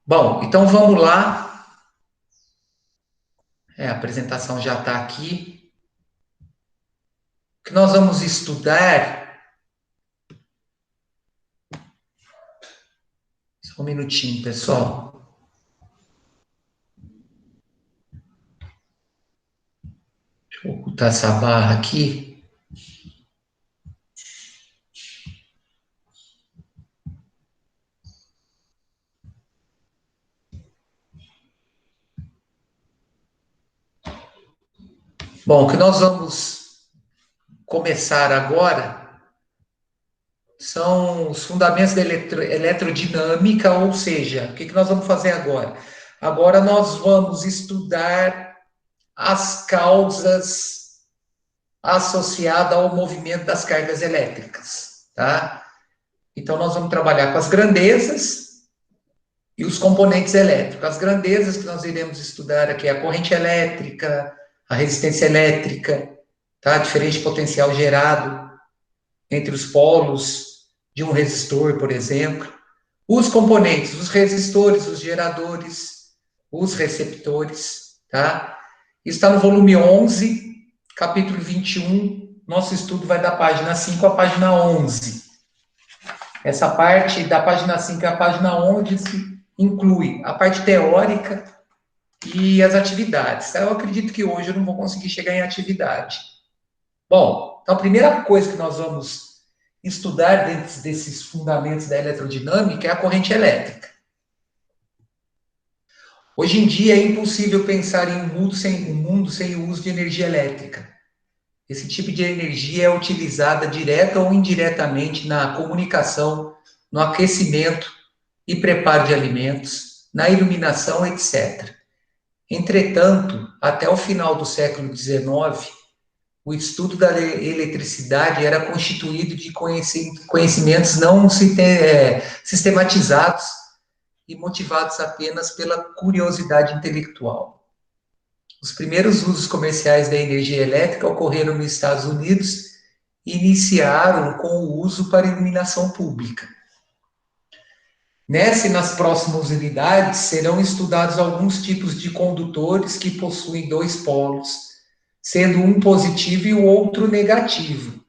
Bom, então vamos lá. A apresentação já está aqui. O que nós vamos estudar. Só um minutinho, pessoal. Deixa eu ocultar essa barra aqui. Bom, o que nós vamos começar agora são os fundamentos da eletrodinâmica, ou seja, o que nós vamos fazer agora? Agora nós vamos estudar as causas associadas ao movimento das cargas elétricas, tá? Então nós vamos trabalhar com as grandezas e os componentes elétricos. As grandezas que nós iremos estudar aqui é a corrente elétrica, a resistência elétrica, tá? Diferente potencial gerado entre os polos de um resistor, por exemplo. Os componentes, os resistores, os geradores, os receptores, tá? Está no volume 11, capítulo 21. Nosso estudo vai da página 5 à página 11. Essa parte da página 5 à página 11 inclui a parte teórica e as atividades. Eu acredito que hoje eu não vou conseguir chegar em atividade. Bom, então a primeira coisa que nós vamos estudar dentro desses fundamentos da eletrodinâmica é a corrente elétrica. Hoje em dia é impossível pensar em um mundo sem o uso de energia elétrica. Esse tipo de energia é utilizada direta ou indiretamente na comunicação, no aquecimento e preparo de alimentos, na iluminação, etc. Entretanto, até o final do século XIX, o estudo da eletricidade era constituído de conhecimentos não sistematizados e motivados apenas pela curiosidade intelectual. Os primeiros usos comerciais da energia elétrica ocorreram nos Estados Unidos e iniciaram com o uso para iluminação pública. Nessa e nas próximas unidades serão estudados alguns tipos de condutores que possuem dois polos, sendo um positivo e o outro negativo.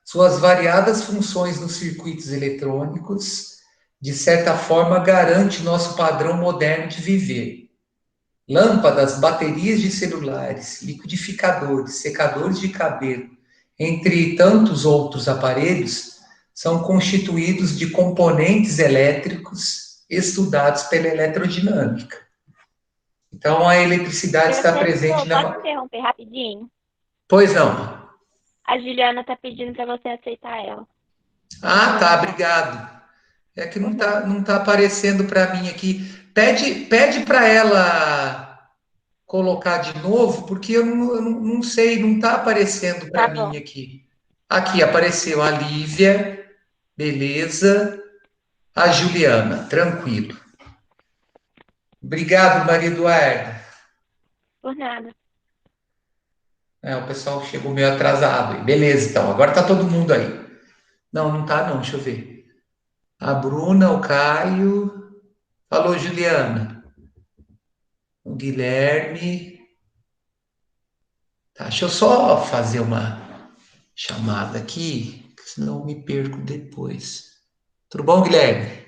Suas variadas funções nos circuitos eletrônicos, de certa forma, garante nosso padrão moderno de viver. Lâmpadas, baterias de celulares, liquidificadores, secadores de cabelo, entre tantos outros aparelhos, são constituídos de componentes elétricos estudados pela eletrodinâmica. Então, a eletricidade está presente na... Posso interromper rapidinho? Pois não. A Juliana está pedindo para você aceitar ela. Ah, tá, obrigado. É que não tá aparecendo para mim aqui. Pede para ela colocar de novo, porque eu não sei, não está aparecendo para mim aqui. Aqui apareceu a Lívia, beleza. A Juliana, tranquilo. Obrigado, Maria Eduarda. Por nada. O pessoal chegou meio atrasado aí. Beleza, então. Agora tá todo mundo aí. Não tá não. Deixa eu ver. A Bruna, o Caio. Falou, Juliana. O Guilherme. Tá, deixa eu só fazer uma chamada aqui, senão eu me perco depois. Tudo bom, Guilherme?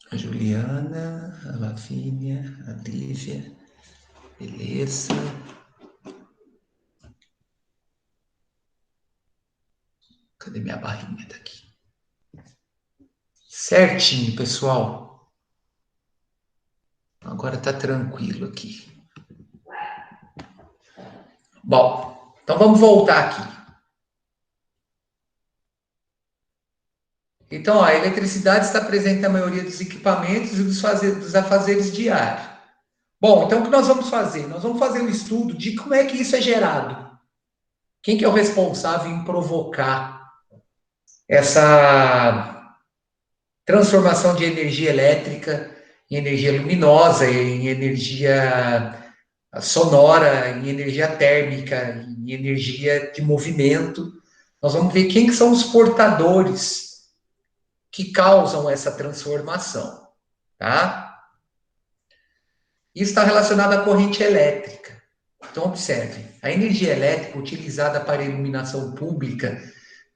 A Juliana, a Lavínia, a Lívia. Beleza. Cadê minha barrinha daqui? Certinho, pessoal. Agora tá tranquilo aqui. Bom, então vamos voltar aqui. Então, a eletricidade está presente na maioria dos equipamentos e dos afazeres diários. Bom, então o que nós vamos fazer? Nós vamos fazer um estudo de como é que isso é gerado. Quem que é o responsável em provocar essa transformação de energia elétrica em energia luminosa, em energia sonora, em energia térmica, em energia de movimento. Nós vamos ver quem que são os portadores que causam essa transformação, tá? Isso está relacionado à corrente elétrica. Então, observe, a energia elétrica utilizada para iluminação pública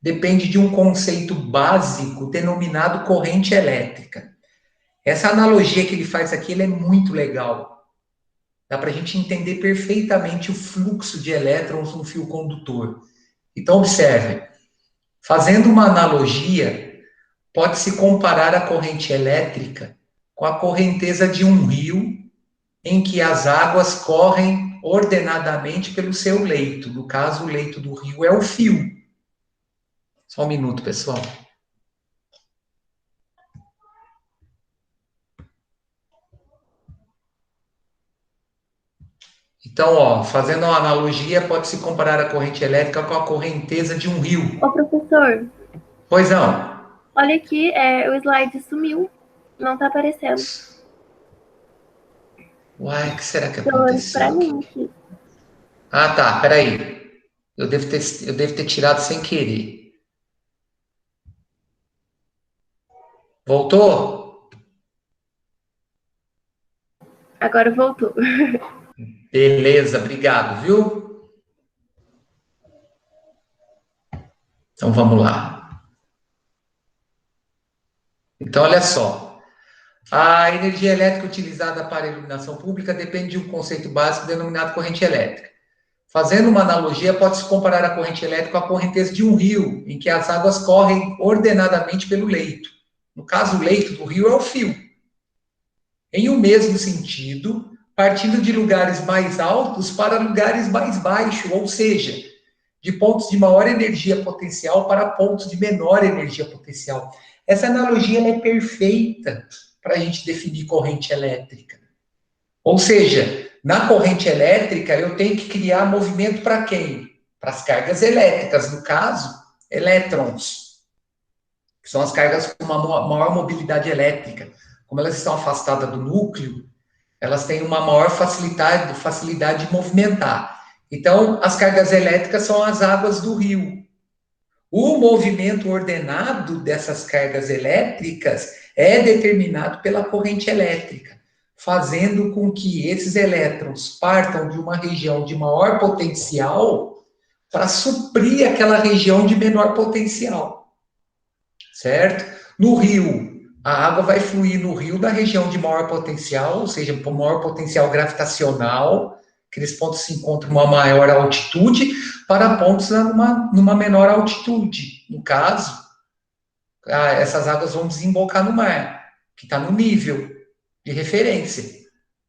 depende de um conceito básico denominado corrente elétrica. Essa analogia que ele faz aqui, ele é muito legal. Dá para a gente entender perfeitamente o fluxo de elétrons no fio condutor. Então, observe, fazendo uma analogia, pode-se comparar a corrente elétrica com a correnteza de um rio em que as águas correm ordenadamente pelo seu leito. No caso, o leito do rio é o fio. Só um minuto, pessoal. Então, ó, fazendo uma analogia, pode-se comparar a corrente elétrica com a correnteza de um rio. Ô, professor, Pois não. olha aqui, o slide sumiu. Não tá aparecendo. Uai, o que será que Pelo menos pra aconteceu? mim aqui. Ah, tá, peraí. Eu devo ter tirado sem querer. Voltou? Agora voltou. Beleza, obrigado, viu? Então vamos lá. Então, olha só. A energia elétrica utilizada para a iluminação pública depende de um conceito básico denominado corrente elétrica. Fazendo uma analogia, pode-se comparar a corrente elétrica com a correnteza de um rio, em que as águas correm ordenadamente pelo leito. No caso, o leito do rio é o fio. Em o mesmo sentido, partindo de lugares mais altos para lugares mais baixos, ou seja, de pontos de maior energia potencial para pontos de menor energia potencial. Essa analogia é perfeita para a gente definir corrente elétrica. Ou seja, na corrente elétrica, eu tenho que criar movimento para quem? Para as cargas elétricas, no caso, elétrons, que são as cargas com uma maior mobilidade elétrica. Como elas estão afastadas do núcleo, elas têm uma maior facilidade de movimentar. Então, as cargas elétricas são as águas do rio. O movimento ordenado dessas cargas elétricas é determinado pela corrente elétrica, fazendo com que esses elétrons partam de uma região de maior potencial para suprir aquela região de menor potencial. Certo? No rio, a água vai fluir no rio da região de maior potencial, ou seja, maior potencial gravitacional, aqueles pontos se encontram uma maior altitude, para pontos numa menor altitude. No caso, essas águas vão desembocar no mar, que está no nível de referência.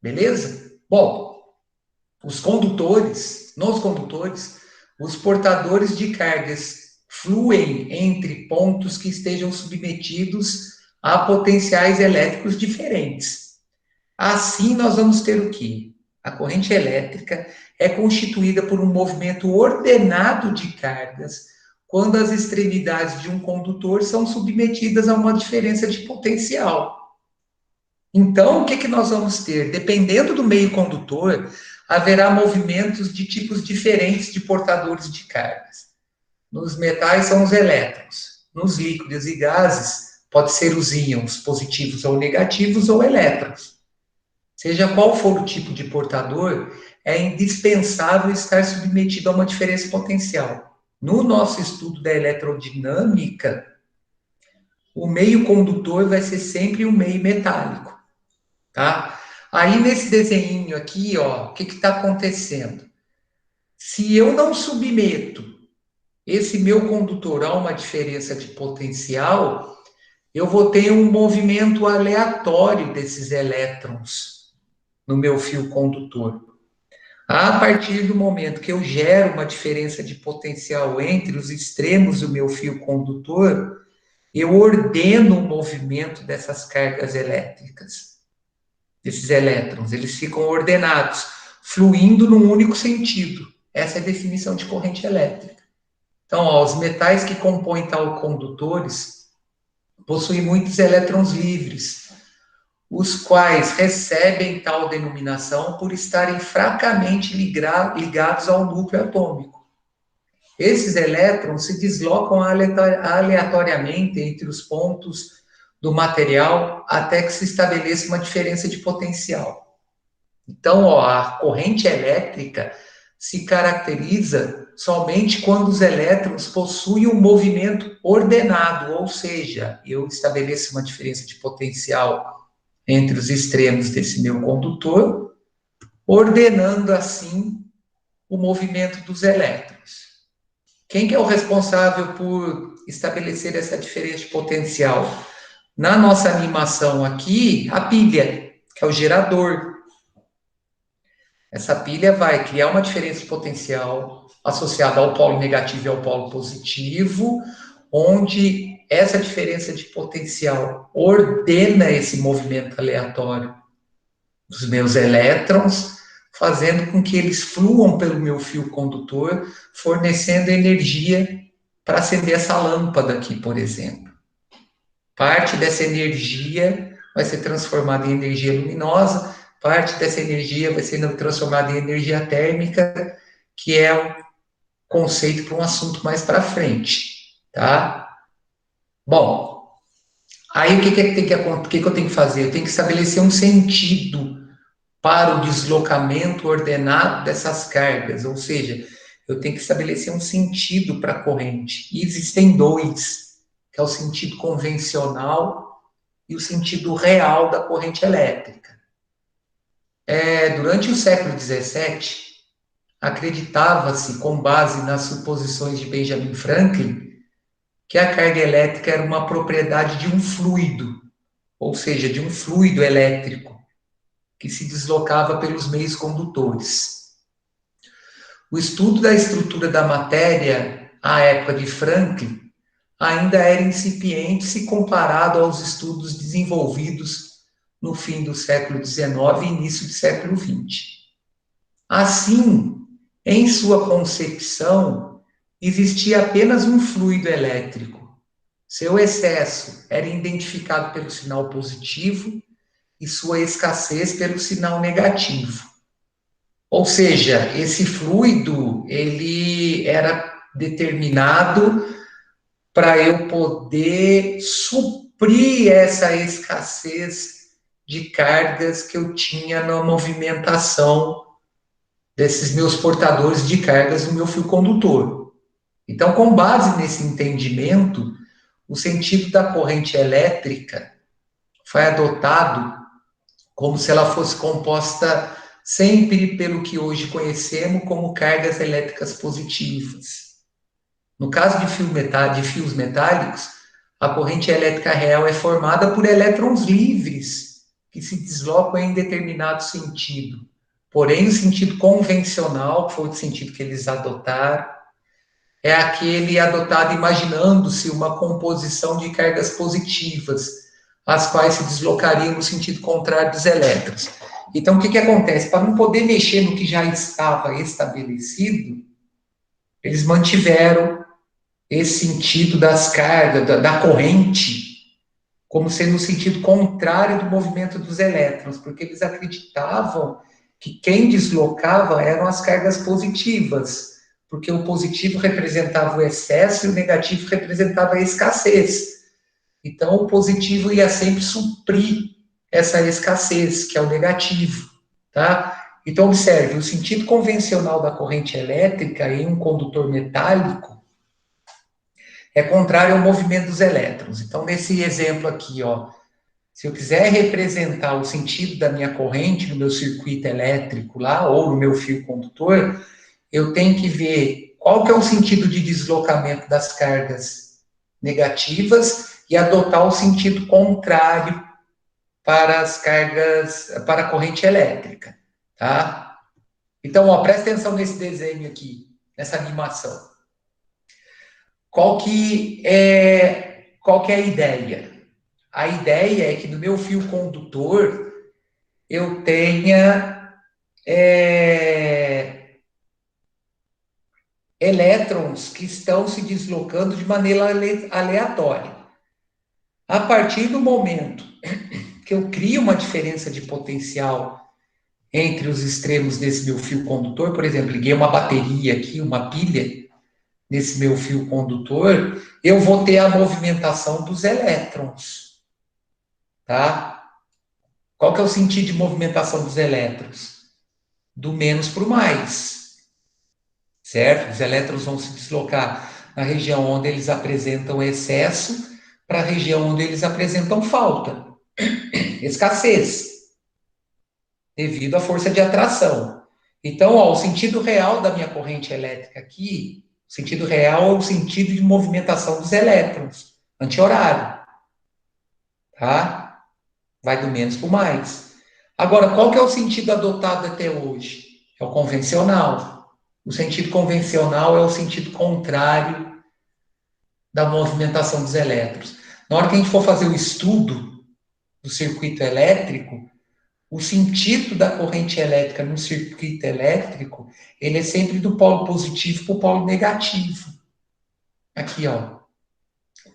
Beleza? Bom, nos condutores, os portadores de cargas fluem entre pontos que estejam submetidos a potenciais elétricos diferentes. Assim, nós vamos ter o quê? A corrente elétrica é constituída por um movimento ordenado de cargas quando as extremidades de um condutor são submetidas a uma diferença de potencial. Então, o que nós vamos ter? Dependendo do meio condutor, haverá movimentos de tipos diferentes de portadores de cargas. Nos metais são os elétrons. Nos líquidos e gases, pode ser os íons positivos ou negativos ou elétrons. Seja qual for o tipo de portador, é indispensável estar submetido a uma diferença potencial. No nosso estudo da eletrodinâmica, o meio condutor vai ser sempre um meio metálico, tá? Aí nesse desenho aqui, ó, o que está acontecendo? Se eu não submeto esse meu condutor a uma diferença de potencial, eu vou ter um movimento aleatório desses elétrons no meu fio condutor. A partir do momento que eu gero uma diferença de potencial entre os extremos do meu fio condutor, eu ordeno o movimento dessas cargas elétricas, desses elétrons. Eles ficam ordenados, fluindo num único sentido. Essa é a definição de corrente elétrica. Então, ó, os metais que compõem tal condutores possuem muitos elétrons livres, os quais recebem tal denominação por estarem fracamente ligados ao núcleo atômico. esses elétrons se deslocam aleatoriamente entre os pontos do material até que se estabeleça uma diferença de potencial. Então, ó, a corrente elétrica se caracteriza somente quando os elétrons possuem um movimento ordenado, ou seja, eu estabeleço uma diferença de potencial entre os extremos desse meu condutor, ordenando assim o movimento dos elétrons. Quem que é o responsável por estabelecer essa diferença de potencial? Na nossa animação aqui, a pilha, que é o gerador. Essa pilha vai criar uma diferença de potencial associada ao polo negativo e ao polo positivo, onde essa diferença de potencial ordena esse movimento aleatório dos meus elétrons, fazendo com que eles fluam pelo meu fio condutor, fornecendo energia para acender essa lâmpada aqui, por exemplo. Parte dessa energia vai ser transformada em energia luminosa, parte dessa energia vai ser transformada em energia térmica, que é um conceito para um assunto mais para frente, tá? Bom, aí o que eu tenho que fazer? Eu tenho que estabelecer um sentido para o deslocamento ordenado dessas cargas, ou seja, eu tenho que estabelecer um sentido para a corrente. E existem dois, que é o sentido convencional e o sentido real da corrente elétrica. Durante o século XVII, acreditava-se, com base nas suposições de Benjamin Franklin, que a carga elétrica era uma propriedade de um fluido, ou seja, de um fluido elétrico, que se deslocava pelos meios condutores. O estudo da estrutura da matéria, à época de Franklin, ainda era incipiente se comparado aos estudos desenvolvidos no fim do século XIX e início do século XX. Assim, em sua concepção, existia apenas um fluido elétrico. Seu excesso era identificado pelo sinal positivo e sua escassez pelo sinal negativo. Ou seja, esse fluido, ele era determinado para eu poder suprir essa escassez de cargas que eu tinha na movimentação desses meus portadores de cargas no meu fio condutor. Então, com base nesse entendimento, o sentido da corrente elétrica foi adotado como se ela fosse composta sempre pelo que hoje conhecemos como cargas elétricas positivas. No caso de fios metálicos, a corrente elétrica real é formada por elétrons livres que se deslocam em determinado sentido. Porém, o sentido convencional, que foi o sentido que eles adotaram, é aquele adotado imaginando-se uma composição de cargas positivas, as quais se deslocariam no sentido contrário dos elétrons. Então, o que acontece? Para não poder mexer no que já estava estabelecido, eles mantiveram esse sentido das cargas, da corrente, como sendo o sentido contrário do movimento dos elétrons, porque eles acreditavam que quem deslocava eram as cargas positivas, porque o positivo representava o excesso e o negativo representava a escassez. Então, o positivo ia sempre suprir essa escassez, que é o negativo, tá? Então, observe, o sentido convencional da corrente elétrica em um condutor metálico é contrário ao movimento dos elétrons. Então, nesse exemplo aqui, ó, se eu quiser representar o sentido da minha corrente no meu circuito elétrico lá, ou no meu fio condutor, eu tenho que ver qual que é o sentido de deslocamento das cargas negativas e adotar o sentido contrário para as cargas, para a corrente elétrica, tá? Então, ó, presta atenção nesse desenho aqui, nessa animação. Qual que é a ideia? A ideia é que no meu fio condutor eu tenha elétrons que estão se deslocando de maneira aleatória. A partir do momento que eu crio uma diferença de potencial entre os extremos desse meu fio condutor, por exemplo, liguei uma bateria aqui, uma pilha, nesse meu fio condutor, eu vou ter a movimentação dos elétrons, tá? Qual que é o sentido de movimentação dos elétrons? Do menos para o mais, certo? Os elétrons vão se deslocar na região onde eles apresentam excesso para a região onde eles apresentam falta, escassez, devido à força de atração. Então, ó, o sentido real da minha corrente elétrica aqui, o sentido real é o sentido de movimentação dos elétrons, anti-horário, tá? Vai do menos para o mais. Agora, qual que é o sentido adotado até hoje? É o convencional. O sentido convencional é o sentido contrário da movimentação dos elétrons. Na hora que a gente for fazer o estudo do circuito elétrico, o sentido da corrente elétrica no circuito elétrico, ele é sempre do polo positivo para o polo negativo. Aqui, ó.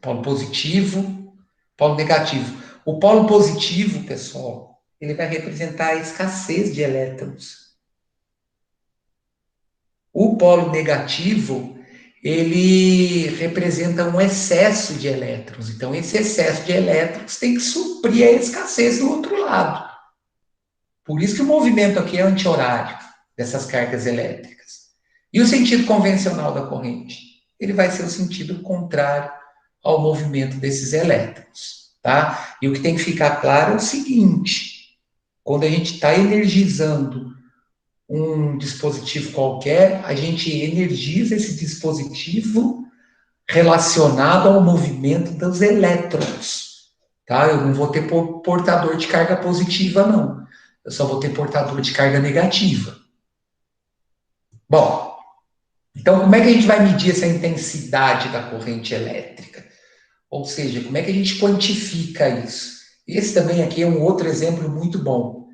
Polo positivo, polo negativo. O polo positivo, pessoal, ele vai representar a escassez de elétrons. O polo negativo, ele representa um excesso de elétrons. Então, esse excesso de elétrons tem que suprir a escassez do outro lado. Por isso que o movimento aqui é anti-horário dessas cargas elétricas. E o sentido convencional da corrente? Ele vai ser o sentido contrário ao movimento desses elétrons, tá? E o que tem que ficar claro é o seguinte: quando a gente está energizando um dispositivo qualquer, a gente energiza esse dispositivo relacionado ao movimento dos elétrons, tá? Eu não vou ter portador de carga positiva, não. Eu só vou ter portador de carga negativa. Bom, então como é que a gente vai medir essa intensidade da corrente elétrica? Ou seja, como é que a gente quantifica isso? Esse também aqui é um outro exemplo muito bom.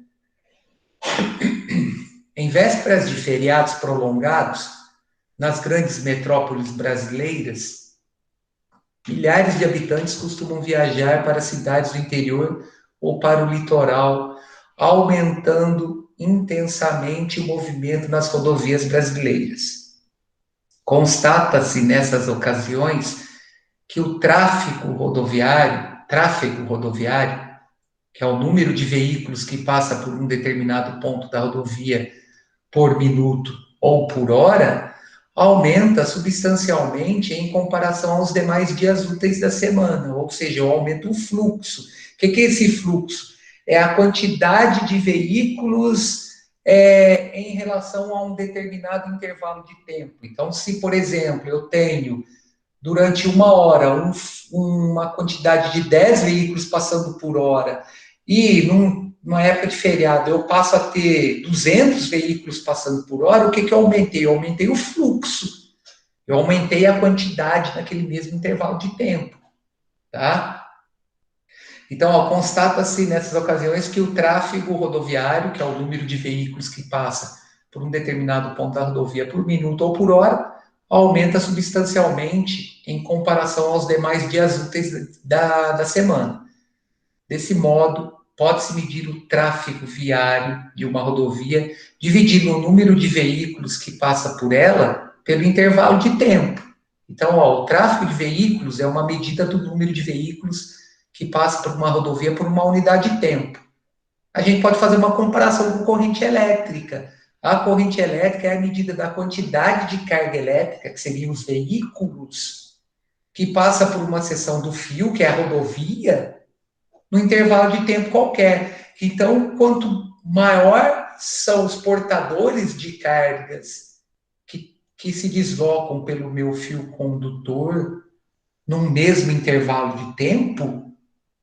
Em vésperas de feriados prolongados, nas grandes metrópoles brasileiras, milhares de habitantes costumam viajar para cidades do interior ou para o litoral, aumentando intensamente o movimento nas rodovias brasileiras. Constata-se nessas ocasiões que o tráfego rodoviário, que é o número de veículos que passa por um determinado ponto da rodovia por minuto ou por hora, aumenta substancialmente em comparação aos demais dias úteis da semana, ou seja, aumenta o fluxo. O que é esse fluxo? É a quantidade de veículos em relação a um determinado intervalo de tempo. Então, se, por exemplo, eu tenho, durante uma hora, uma quantidade de 10 veículos passando por hora, e numa época de feriado eu passo a ter 200 veículos passando por hora, o que eu aumentei? Eu aumentei o fluxo. Eu aumentei a quantidade naquele mesmo intervalo de tempo, tá? Então, constata-se nessas ocasiões que o tráfego rodoviário, que é o número de veículos que passa por um determinado ponto da rodovia por minuto ou por hora, aumenta substancialmente em comparação aos demais dias úteis da semana. Desse modo, pode-se medir o tráfego viário de uma rodovia, dividindo o número de veículos que passa por ela pelo intervalo de tempo. Então, o tráfego de veículos é uma medida do número de veículos que passa por uma rodovia por uma unidade de tempo. A gente pode fazer uma comparação com corrente elétrica. A corrente elétrica é a medida da quantidade de carga elétrica, que seriam os veículos, que passa por uma seção do fio, que é a rodovia, no intervalo de tempo qualquer. Então, quanto maior são os portadores de cargas que se deslocam pelo meu fio condutor num mesmo intervalo de tempo,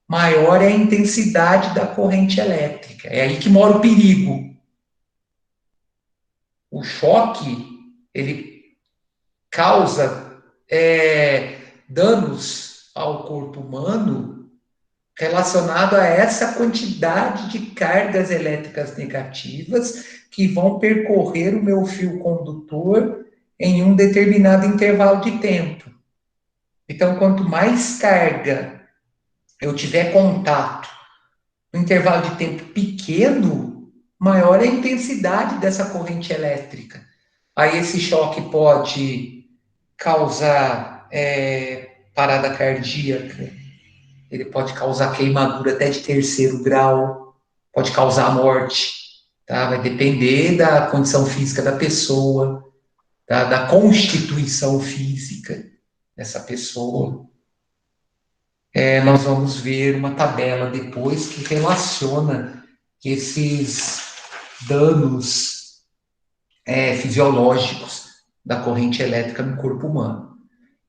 maior é a intensidade da corrente elétrica. É aí que mora o perigo. O choque, ele causa danos ao corpo humano relacionado a essa quantidade de cargas elétricas negativas que vão percorrer o meu fio condutor em um determinado intervalo de tempo. Então, quanto mais carga eu tiver contato no intervalo de tempo pequeno, maior é a intensidade dessa corrente elétrica. Aí esse choque pode causar parada cardíaca, ele pode causar queimadura até de terceiro grau, pode causar morte, tá? Vai depender da condição física da pessoa, tá? Da constituição física dessa pessoa. Nós vamos ver uma tabela depois que relaciona esses danos fisiológicos da corrente elétrica no corpo humano.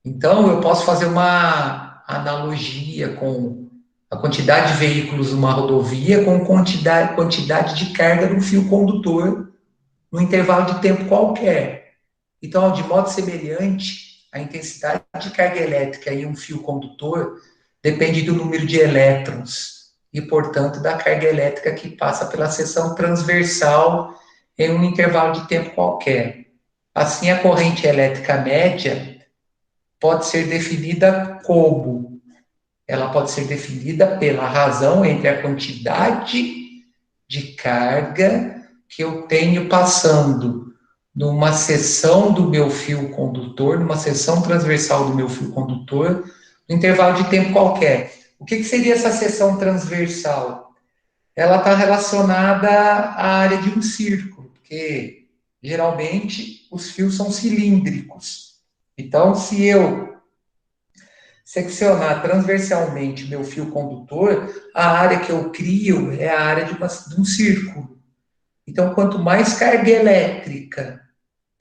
Então, eu posso fazer uma analogia com a quantidade de veículos numa rodovia com quantidade de carga do fio condutor num intervalo de tempo qualquer. Então, de modo semelhante, a intensidade de carga elétrica em um fio condutor depende do número de elétrons e, portanto, da carga elétrica que passa pela seção transversal em um intervalo de tempo qualquer. Assim, a corrente elétrica média pode ser definida como? Ela pode ser definida pela razão entre a quantidade de carga que eu tenho passando numa seção do meu fio condutor, numa seção transversal do meu fio condutor, no intervalo de tempo qualquer. O que seria essa seção transversal? Ela está relacionada à área de um círculo, porque geralmente os fios são cilíndricos. Então, se eu seccionar transversalmente meu fio condutor, a área que eu crio é a área de um círculo. Então, quanto mais carga elétrica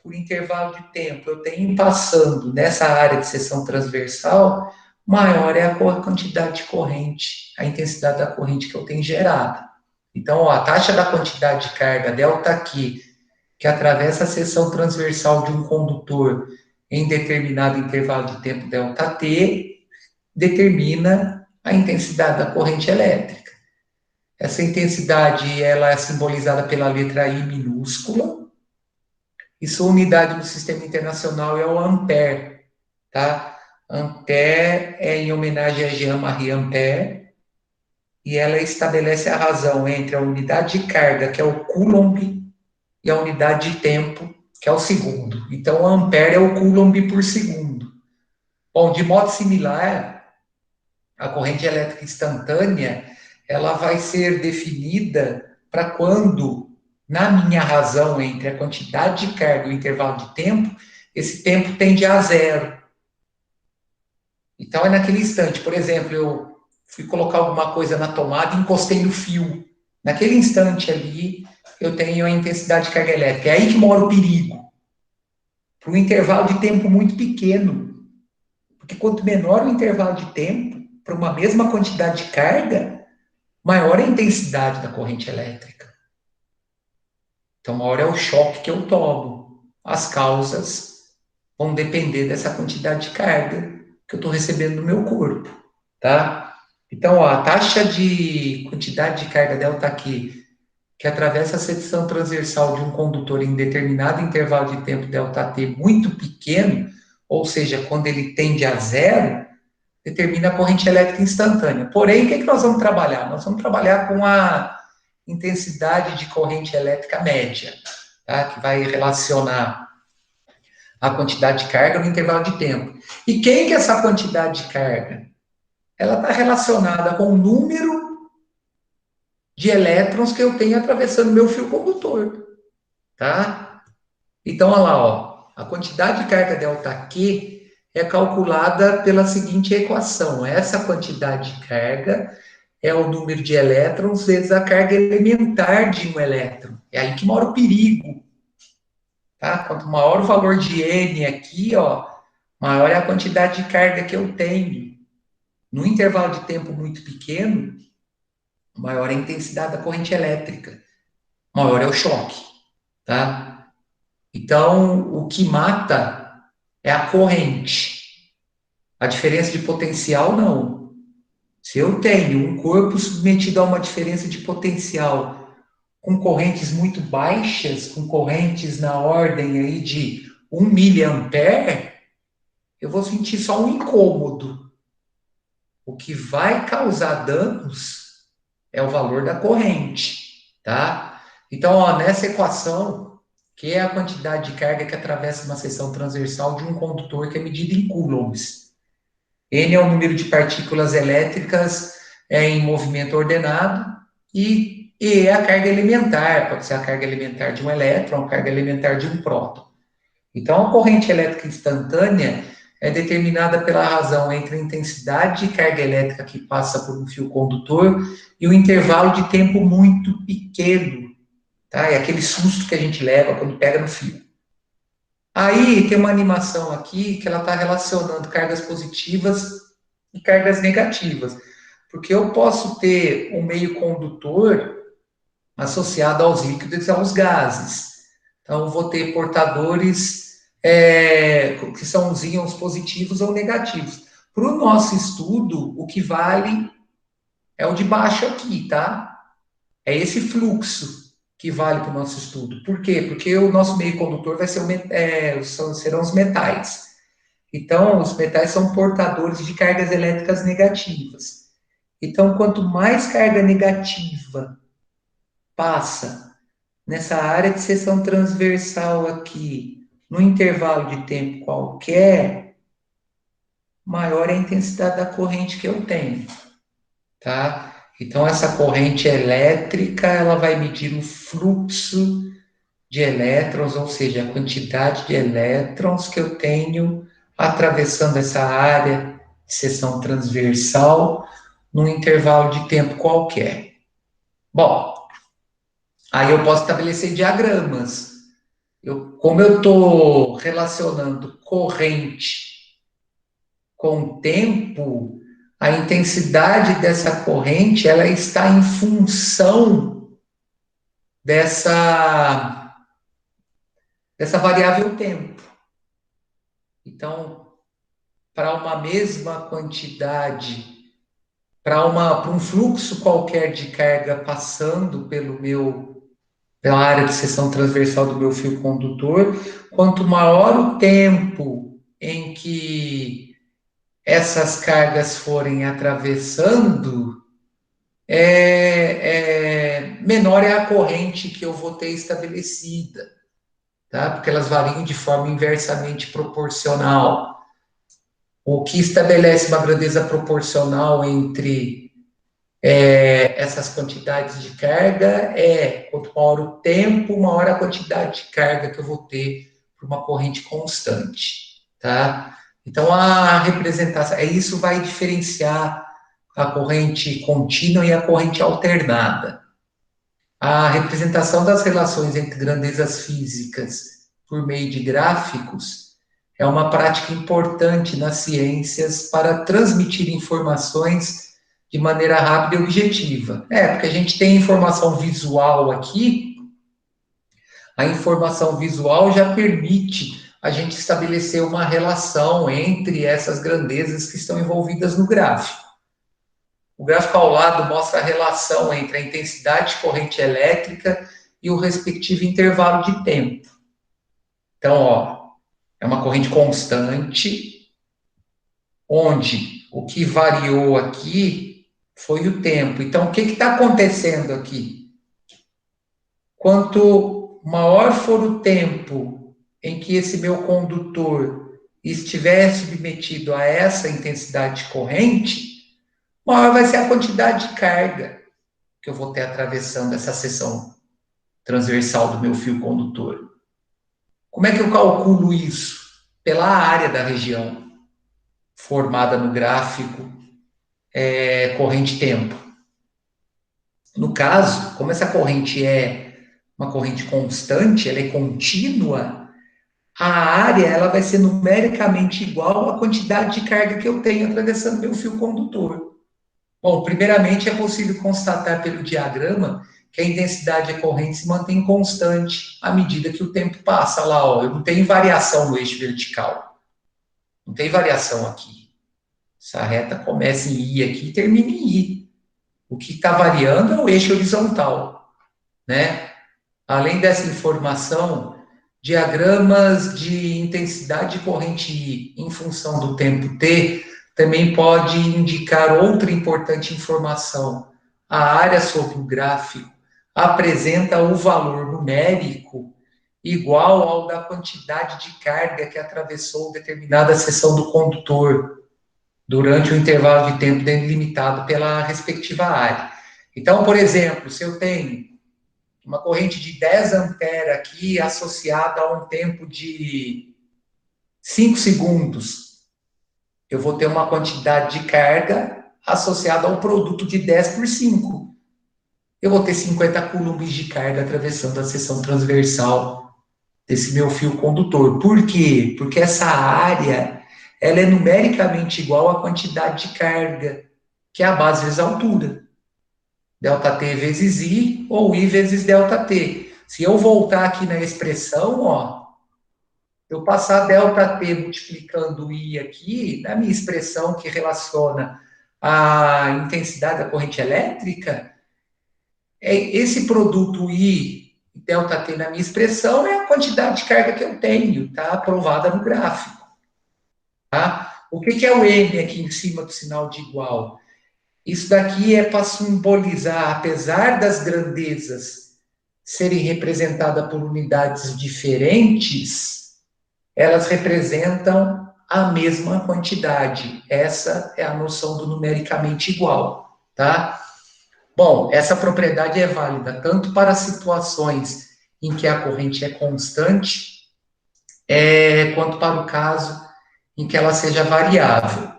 por intervalo de tempo eu tenho passando nessa área de seção transversal, maior é a quantidade de corrente, a intensidade da corrente que eu tenho gerada. Então, a taxa da quantidade de carga, ΔQ, que atravessa a seção transversal de um condutor em determinado intervalo de tempo ΔT, determina a intensidade da corrente elétrica. Essa intensidade ela é simbolizada pela letra I minúscula, e sua unidade no sistema internacional é o ampere, tá? Ampere é em homenagem a Jean-Marie Ampère, e ela estabelece a razão entre a unidade de carga, que é o coulomb, e a unidade de tempo, que é o segundo. Então, ampere é o coulomb por segundo. Bom, de modo similar, a corrente elétrica instantânea, ela vai ser definida para quando, na minha razão entre a quantidade de carga e o intervalo de tempo, esse tempo tende a zero. Então, é naquele instante, por exemplo, eu fui colocar alguma coisa na tomada e encostei no fio. Naquele instante ali, eu tenho a intensidade de carga elétrica. É aí que mora o perigo. Para um intervalo de tempo muito pequeno. Porque quanto menor o intervalo de tempo, para uma mesma quantidade de carga, maior é a intensidade da corrente elétrica. Então, maior é o choque que eu tomo. As causas vão depender dessa quantidade de carga que eu estou recebendo no meu corpo, tá? Então, ó, a taxa de quantidade de carga ΔQ que atravessa a seção transversal de um condutor em determinado intervalo de tempo ΔT muito pequeno, ou seja, quando ele tende a zero, determina a corrente elétrica instantânea. Porém, o que nós vamos trabalhar? Nós vamos trabalhar com a intensidade de corrente elétrica média, tá? Que vai relacionar a quantidade de carga no intervalo de tempo. E quem que é essa quantidade de carga? Ela está relacionada com o número de elétrons que eu tenho atravessando meu fio condutor, tá? Então, olha lá, ó, a quantidade de carga ΔQ é calculada pela seguinte equação. Essa quantidade de carga é o número de elétrons vezes a carga elementar de um elétron. É aí que mora o perigo. Tá? Quanto maior o valor de N aqui, ó, maior é a quantidade de carga que eu tenho. No intervalo de tempo muito pequeno, maior é a intensidade da corrente elétrica. Maior é o choque. Tá? Então, o que mata é a corrente. A diferença de potencial, não. Se eu tenho um corpo submetido a uma diferença de potencial com correntes muito baixas, com correntes na ordem aí de 1 miliampere, eu vou sentir só um incômodo. O que vai causar danos é o valor da corrente, tá? Então, ó, nessa equação, que é a quantidade de carga que atravessa uma seção transversal de um condutor, que é medida em coulombs. N é o número de partículas elétricas em movimento ordenado, e E é a carga elementar, pode ser a carga elementar de um elétron, a carga elementar de um próton. Então, a corrente elétrica instantânea é determinada pela razão entre a intensidade de carga elétrica que passa por um fio condutor e o intervalo de tempo muito pequeno, tá? É aquele susto que a gente leva quando pega no fio. Aí tem uma animação aqui que ela está relacionando cargas positivas e cargas negativas, porque eu posso ter um meio condutor associado aos líquidos e aos gases. Então, eu vou ter portadores que são os íons positivos ou negativos. Para o nosso estudo, o que vale é o de baixo aqui, tá? É esse fluxo que vale para o nosso estudo. Por quê? Porque o nosso meio condutor vai ser serão os metais. Então, os metais são portadores de cargas elétricas negativas. Então, quanto mais carga negativa passa nessa área de seção transversal aqui, no intervalo de tempo qualquer, maior é a intensidade da corrente que eu tenho, tá? Então, essa corrente elétrica, ela vai medir o fluxo de elétrons, ou seja, a quantidade de elétrons que eu tenho atravessando essa área de seção transversal num intervalo de tempo qualquer. Bom, aí eu posso estabelecer diagramas. Como eu estou relacionando corrente com tempo, a intensidade dessa corrente ela está em função dessa variável tempo. Então, para uma mesma quantidade, para um fluxo qualquer de carga passando pela área de seção transversal do meu fio condutor, quanto maior o tempo em que essas cargas forem atravessando, menor é a corrente que eu vou ter estabelecida, tá? Porque elas variam de forma inversamente proporcional. O que estabelece uma grandeza proporcional entre essas quantidades de carga quanto maior o tempo, maior a quantidade de carga que eu vou ter para uma corrente constante, tá? Então, a representação, isso vai diferenciar a corrente contínua e a corrente alternada. A representação das relações entre grandezas físicas por meio de gráficos é uma prática importante nas ciências para transmitir informações de maneira rápida e objetiva. Porque a gente tem informação visual aqui, a informação visual já permite a gente estabelecer uma relação entre essas grandezas que estão envolvidas no gráfico. O gráfico ao lado mostra a relação entre a intensidade de corrente elétrica e o respectivo intervalo de tempo. Então, é uma corrente constante, onde o que variou aqui foi o tempo. Então, o que está acontecendo aqui? Quanto maior for o tempo em que esse meu condutor estiver submetido a essa intensidade de corrente, maior vai ser a quantidade de carga que eu vou ter atravessando essa seção transversal do meu fio condutor. Como é que eu calculo isso? Pela área da região formada no gráfico corrente-tempo. No caso, como essa corrente é uma corrente constante, ela é contínua, a área ela vai ser numericamente igual à quantidade de carga que eu tenho atravessando meu fio condutor. Bom, primeiramente é possível constatar pelo diagrama que a intensidade da corrente se mantém constante à medida que o tempo passa. Lá, eu não tenho variação no eixo vertical. Não tem variação aqui. Essa reta começa em I aqui e termina em I. O que está variando é o eixo horizontal, né? Além dessa informação, diagramas de intensidade de corrente I em função do tempo T também pode indicar outra importante informação. A área sobre o gráfico apresenta o valor numérico igual ao da quantidade de carga que atravessou determinada seção do condutor durante um intervalo de tempo delimitado pela respectiva área. Então, por exemplo, se eu tenho uma corrente de 10 amperes aqui associada a um tempo de 5 segundos, eu vou ter uma quantidade de carga associada a um produto de 10 por 5. Eu vou ter 50 coulombs de carga atravessando a seção transversal desse meu fio condutor. Por quê? Porque essa área ela é numericamente igual à quantidade de carga, que é a base vezes a altura. ΔT vezes I ou I vezes ΔT. Se eu voltar aqui na expressão, ó, eu passar ΔT multiplicando I aqui, na minha expressão que relaciona a intensidade da corrente elétrica, esse produto I ΔT na minha expressão é a quantidade de carga que eu tenho, está aprovada no gráfico. Tá? O que é o M aqui em cima do sinal de igual? Isso daqui é para simbolizar, apesar das grandezas serem representadas por unidades diferentes, elas representam a mesma quantidade. Essa é a noção do numericamente igual, tá? Bom, essa propriedade é válida tanto para situações em que a corrente é constante, quanto para o caso em que ela seja variável.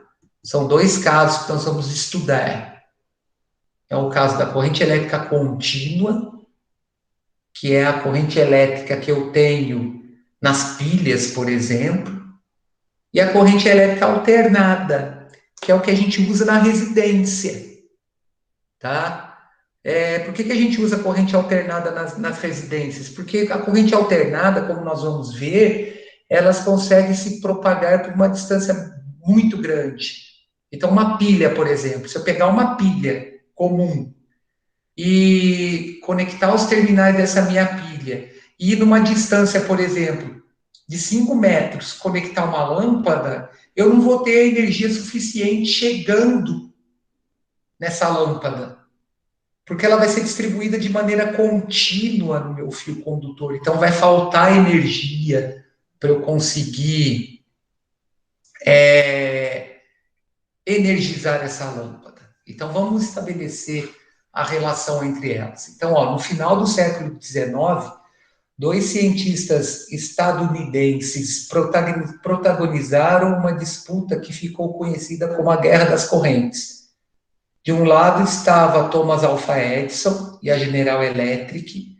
São dois casos que nós vamos estudar. É o caso da corrente elétrica contínua, que é a corrente elétrica que eu tenho nas pilhas, por exemplo, e a corrente elétrica alternada, que é o que a gente usa na residência, tá? Por que a gente usa corrente alternada nas residências? Porque a corrente alternada, como nós vamos ver, elas conseguem se propagar por uma distância muito grande. Então, uma pilha, por exemplo, se eu pegar uma pilha comum e conectar os terminais dessa minha pilha e ir numa distância, por exemplo, de 5 metros, conectar uma lâmpada, eu não vou ter energia suficiente chegando nessa lâmpada, porque ela vai ser distribuída de maneira contínua no meu fio condutor. Então, vai faltar energia para eu conseguir energizar essa lâmpada. Então, vamos estabelecer a relação entre elas. Então, no final do século XIX, dois cientistas estadunidenses protagonizaram uma disputa que ficou conhecida como a Guerra das Correntes. De um lado estava Thomas Alva Edison e a General Electric,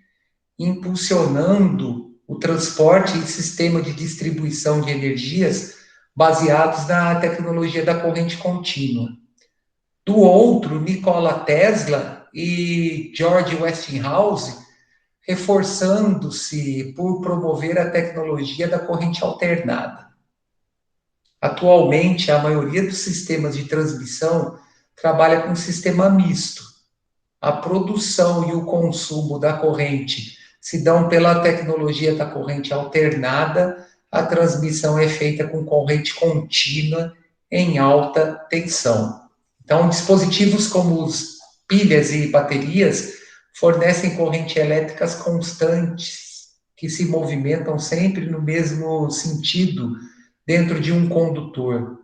impulsionando o transporte e sistema de distribuição de energias baseados na tecnologia da corrente contínua. Do outro, Nikola Tesla e George Westinghouse, reforçando-se por promover a tecnologia da corrente alternada. Atualmente, a maioria dos sistemas de transmissão trabalha com sistema misto. A produção e o consumo da corrente se dão pela tecnologia da corrente alternada, a transmissão é feita com corrente contínua em alta tensão. Então, dispositivos como os pilhas e baterias fornecem correntes elétricas constantes, que se movimentam sempre no mesmo sentido dentro de um condutor,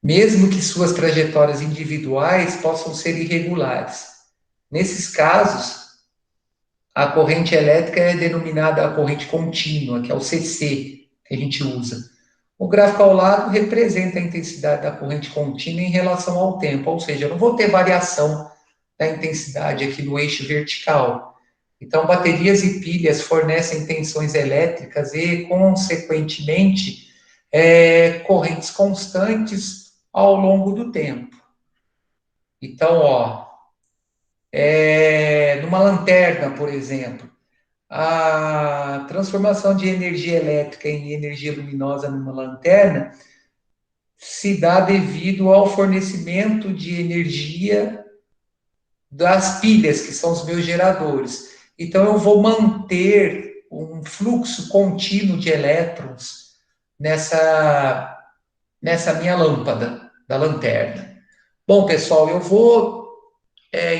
mesmo que suas trajetórias individuais possam ser irregulares. Nesses casos, a corrente elétrica é denominada a corrente contínua, que é o CC, que a gente usa. O gráfico ao lado representa a intensidade da corrente contínua em relação ao tempo, ou seja, eu não vou ter variação da intensidade aqui no eixo vertical. Então, baterias e pilhas fornecem tensões elétricas e, consequentemente, correntes constantes ao longo do tempo. Então, numa lanterna, por exemplo, a transformação de energia elétrica em energia luminosa numa lanterna se dá devido ao fornecimento de energia das pilhas, que são os meus geradores. Então, eu vou manter um fluxo contínuo de elétrons nessa minha lâmpada da lanterna. Bom, pessoal, eu vou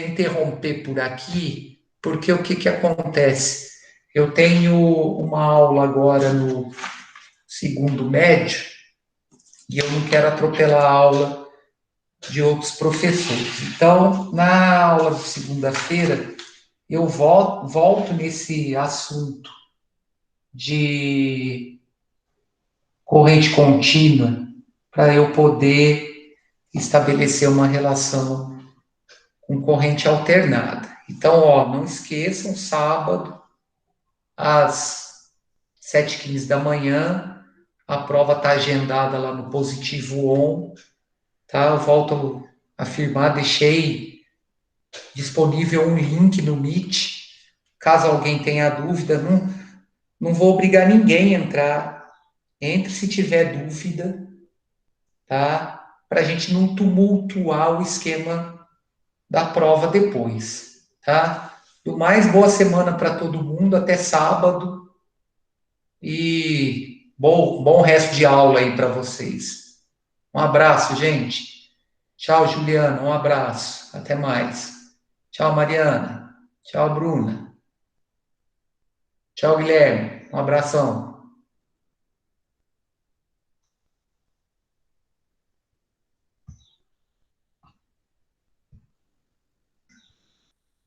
interromper por aqui, porque o que acontece? Eu tenho uma aula agora no segundo médio e eu não quero atropelar a aula de outros professores. Então, na aula de segunda-feira, eu volto nesse assunto de corrente contínua para eu poder estabelecer uma relação com corrente alternada. Então, ó, não esqueçam, sábado, às 7h15 da manhã, a prova está agendada lá no Positivo On, tá? Eu volto a afirmar, deixei disponível um link no Meet, caso alguém tenha dúvida, não vou obrigar ninguém a entrar, entre se tiver dúvida, tá? Para a gente não tumultuar o esquema da prova depois, tá? E o mais boa semana para todo mundo, até sábado, e bom resto de aula aí para vocês. Um abraço, gente. Tchau, Juliana, um abraço. Até mais. Tchau, Mariana. Tchau, Bruna. Tchau, Guilherme. Um abração.